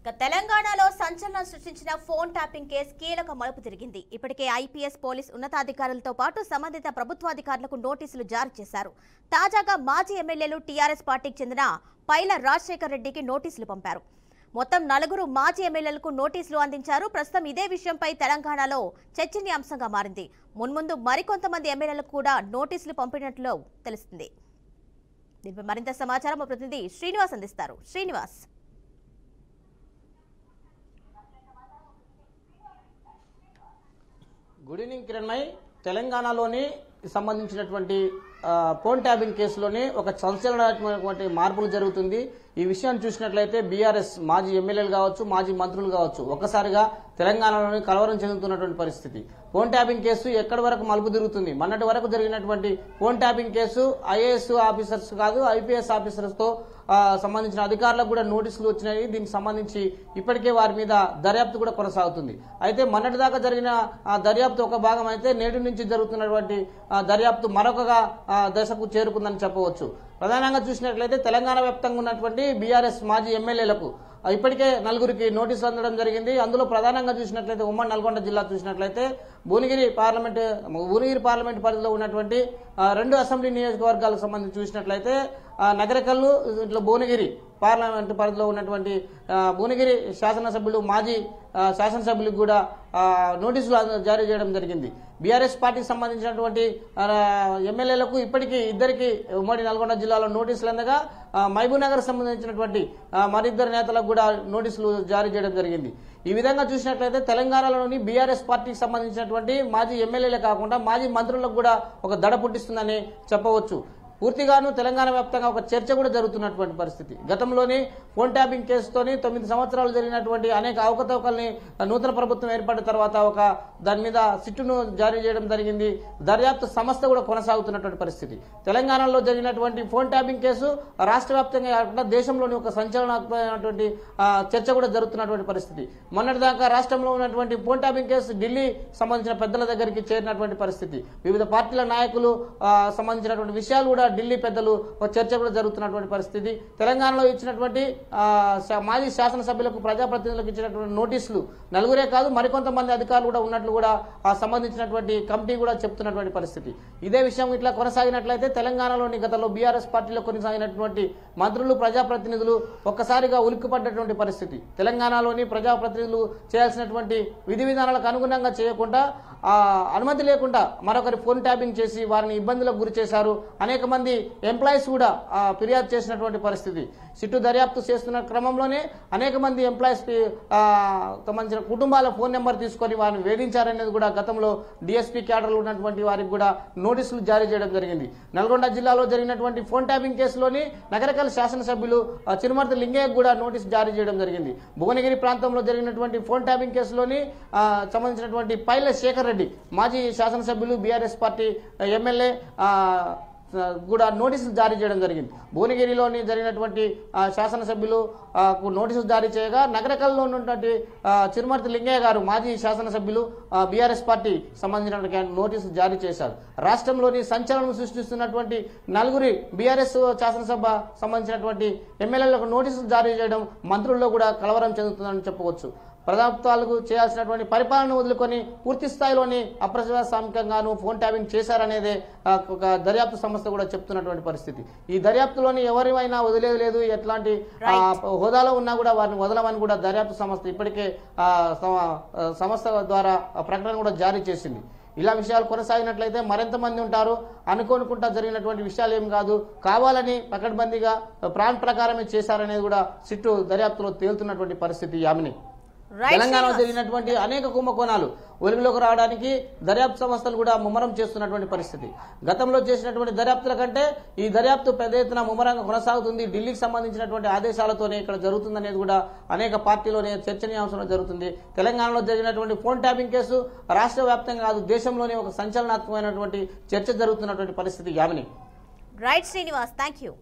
తెలంగాణలో సంచలనం సృష్టించిన ఫోన్ ట్యాపింగ్ కేసు కీలక మలుపు తిరిగింది. ఇప్పటికే ఐపీఎస్ పోలీస్ ఉన్నతాధికారులతో పాటు సంబంధిత ప్రభుత్వాధికారులకు నోటీసులు జారీ చేశారు. తాజాగా మాజీ ఎమ్మెల్యేలు టీఆర్ఎస్ పార్టీకి చెందిన పైల రాజశేఖర్ రెడ్డికి నోటీసులు పంపారు. మొత్తం 4 మాజీ ఎమ్మెల్యేలకు నోటీసులు అందించారు. ప్రస్తుతం ఇదే విషయంపై తెలంగాణలో చర్చనీయాంశంగా మారింది. మున్ముందు మరికొంతమంది ఎమ్మెల్యేలకు కూడా నోటీసులు పంపినట్లు తెలుస్తుంది. దీనిపై మరింత సమాచారం మా ప్రతినిధి శ్రీనివాస్ అందిస్తారు. Srinivas, good evening Kiranmay. తెలంగాణలోని సంబంధించినటువంటి ఫోన్ ట్యాపింగ్ కేసులోనే ఒక సంచలనాత్మకమైన మార్పులు జరుగుతుంది. ఈ విషయాన్ని చూసినట్లయితే బీఆర్ఎస్ మాజీ ఎమ్మెల్యేలు కావచ్చు, మాజీ మంత్రులు కావచ్చు, ఒక్కసారిగా తెలంగాణలోని కలవరం చెందుతున్నటువంటి పరిస్థితి. ఫోన్ ట్యాపింగ్ కేసు ఎక్కడి వరకు మలుపు తిరుగుతుంది? మొన్నటి వరకు జరిగినటువంటి phone tapping case IAS officers కాదు, ఐపీఎస్ ఆఫీసర్స్ తో సంబంధించిన అధికారులకు కూడా నోటీసులు వచ్చినాయి. దీనికి సంబంధించి ఇప్పటికే వారి మీద దర్యాప్తు కూడా కొనసాగుతుంది. అయితే మొన్నటిదాకా జరిగిన దర్యాప్తు ఒక భాగం అయితే, నేటి నుంచి జరుగుతున్నటువంటి దర్యాప్తు మరొకగా దశకు చేరుకుందని చెప్పవచ్చు. ప్రధానంగా చూసినట్లయితే తెలంగాణ వ్యాప్తంగా ఉన్నటువంటి బీఆర్ఎస్ మాజీ ఎమ్మెల్యేలకు ఇప్పటికే 4 నోటీసులు అందడం జరిగింది. అందులో ప్రధానంగా చూసినట్లయితే ఉమ్మడి నల్గొండ జిల్లా చూసినట్లయితే భువనగిరి పార్లమెంట్ పరిధిలో ఉన్నటువంటి 2 అసెంబ్లీ నియోజకవర్గాలకు సంబంధించి చూసినట్లయితే నగరకల్లు, ఇట్లా భువనగిరి పార్లమెంట్ పరిధిలో ఉన్నటువంటి భువనగిరి శాసనసభ్యులు, మాజీ శాసనసభ్యులకు కూడా నోటీసులు జారీ చేయడం జరిగింది. బీఆర్ఎస్ పార్టీకి సంబంధించినటువంటి ఎమ్మెల్యేలకు ఇప్పటికీ 2 ఉమ్మడి నల్గొండ జిల్లాలో నోటీసులు అందగా మహబూబ్ నగర్ సంబంధించినటువంటి మరిద్దరు నేతలకు కూడా నోటీసులు జారీ చేయడం జరిగింది. ఈ విధంగా చూసినట్లయితే తెలంగాణలోని బీఆర్ఎస్ పార్టీకి సంబంధించినటువంటి మాజీ ఎమ్మెల్యేలే కాకుండా మాజీ మంత్రులకు కూడా ఒక దడ పుట్టిస్తుందని చెప్పవచ్చు. పూర్తిగాను తెలంగాణ వ్యాప్తంగా ఒక చర్చ కూడా జరుగుతున్నటువంటి పరిస్థితి. గతంలోని ఫోన్ ట్యాపింగ్ కేసుతోని 9 సంవత్సరాలు జరిగినటువంటి అనేక అవకతవకల్ని నూతన ప్రభుత్వం ఏర్పడిన తర్వాత దాని మీద సిట్టును జారీ చేయడం జరిగింది. దర్యాప్తు సంస్థ కూడా కొనసాగుతున్నటువంటి పరిస్థితి. తెలంగాణలో జరిగినటువంటి ఫోన్ ట్యాపింగ్ కేసు రాష్ట్ర వ్యాప్తంగా కాకుండా దేశంలోని ఒక సంచలనాత్మకమైనటువంటి చర్చ కూడా జరుగుతున్నటువంటి పరిస్థితి. మొన్నటిదాకా రాష్ట్రంలో ఉన్నటువంటి ఫోన్ ట్యాపింగ్ కేసు ఢిల్లీ సంబంధించిన పెద్దల దగ్గరికి చేరినటువంటి పరిస్థితి. వివిధ పార్టీల నాయకులు సంబంధించినటువంటి విషయాలు కూడా ఢిల్లీ పెద్దలు చర్చ కూడా జరుగుతున్నటువంటి పరిస్థితి. తెలంగాణలో ఇచ్చినటువంటి మాజీ శాసనసభ్యులకు, ప్రజాప్రతినిధులకు ఇచ్చినటువంటి నోటీసులు 4 కాదు, మరికొంతమంది అధికారులు కూడా ఉన్నట్లు కూడా సంబంధించినటువంటి కమిటీ కూడా చెప్తున్నటువంటి పరిస్థితి. ఇదే విషయం ఇట్లా కొనసాగినట్లయితే తెలంగాణలోని గతంలో బీఆర్ఎస్ పార్టీలో కొనసాగినటువంటి మంత్రులు, ప్రజాప్రతినిధులు ఒక్కసారిగా ఉలిక్కిపడ్డటువంటి పరిస్థితి. తెలంగాణలోని ప్రజాప్రతినిధులు చేయాల్సినటువంటి విధి విధానాలకు అనుగుణంగా చేయకుండా, అనుమతి లేకుండా మరొకరి ఫోన్ ట్యాపింగ్ చేసి వారిని ఇబ్బందులకు గురి చేశారు. అనేక మంది ఎంప్లాయీస్ కూడా ఫిర్యాదు చేసినటువంటి పరిస్థితి. సిట్టు దర్యాప్తు చేస్తున్న క్రమంలోనే అనేక మంది ఎంప్లాయీస్ సంబంధించిన కుటుంబాల ఫోన్ నెంబర్ తీసుకొని వారిని వేధించారనేది కూడా గతంలో డీఎస్పీ క్యాడర్లు ఉన్నటువంటి వారికి కూడా నోటీసులు జారీ చేయడం జరిగింది. నల్గొండ జిల్లాలో జరిగినటువంటి ఫోన్ ట్యాపింగ్ కేసులోని నగరకల్ శాసనసభ్యులు చిరుమర్తి లింగయ్యకు కూడా నోటీసు జారీ చేయడం జరిగింది. భువనగిరి ప్రాంతంలో జరిగినటువంటి ఫోన్ ట్యాపింగ్ కేసులోని సంబంధించినటువంటి పైల శేఖర్ రెడ్డి మాజీ శాసనసభ్యులు, బీఆర్ఎస్ పార్టీ ఎమ్మెల్యే కూడా నోటీసులు జారీ చేయడం జరిగింది. భువనగిరిలోని జరిగినటువంటి శాసనసభ్యులు నోటీసులు జారీ చేయగా, నగరకల్లో ఉన్నటువంటి చిరుమర్తి లింగయ్య గారు మాజీ శాసనసభ్యులు, బీఆర్ఎస్ పార్టీ సంబంధించిన నోటీసులు జారీ చేశారు. రాష్ట్రంలోని సంచలనం సృష్టిస్తున్నటువంటి 4 బీఆర్ఎస్ శాసనసభ సంబంధించినటువంటి ఎమ్మెల్యేలకు నోటీసులు జారీ చేయడం మంత్రుల్లో కూడా కలవరం చెందుతుందని చెప్పవచ్చు. ప్రభుత్వాలకు చేయాల్సినటువంటి పరిపాలన వదులుకొని పూర్తి స్థాయిలోని అప్రజాస్వామికంగాను ఫోన్ ట్యాపింగ్ చేశారనేదే ఒక దర్యాప్తు సంస్థ కూడా చెప్తున్నటువంటి పరిస్థితి. ఈ దర్యాప్తులోని ఎవరిమైనా వదిలేదు లేదు, ఎట్లాంటి హోదాలో ఉన్నా కూడా వారిని వదలమని కూడా దర్యాప్తు సంస్థ ఇప్పటికే సంస్థ ద్వారా ప్రకటన కూడా జారీ చేసింది. ఇలా విషయాలు కొనసాగినట్లయితే మరింతమంది ఉంటారు. అనుకోనుకుంటా జరిగినటువంటి విషయాలు ఏం కాదు, కావాలని పకడ్బందీగా ప్లాన్ ప్రకారమే చేశారనేది కూడా సిట్టు దర్యాప్తులో తేలుతున్నటువంటి పరిస్థితి. యామిని, తెలంగాణలో జరిగినటువంటి అనేక కుంభకోణాలు వెలుగులోకి రావడానికి దర్యాప్తు సంస్థలు కూడా ముమ్మరం చేస్తున్నటువంటి పరిస్థితి. గతంలో చేసినటువంటి దర్యాప్తుల కంటే ఈ దర్యాప్తు పెద్ద ఎత్తున ముమ్మరంగా కొనసాగుతుంది. ఢిల్లీకి సంబంధించినటువంటి ఆదేశాలతోనే ఇక్కడ జరుగుతుందనేది కూడా అనేక పార్టీలోనే చర్చనీయాంశంలో జరుగుతుంది. తెలంగాణలో జరిగినటువంటి ఫోన్ ట్యాపింగ్ కేసు రాష్ట్ర వ్యాప్తంగా కాదు, దేశంలోనే ఒక సంచలనాత్మకమైనటువంటి చర్చ జరుగుతున్నటువంటి పరిస్థితి. Yamini, right Srinivas, thank you.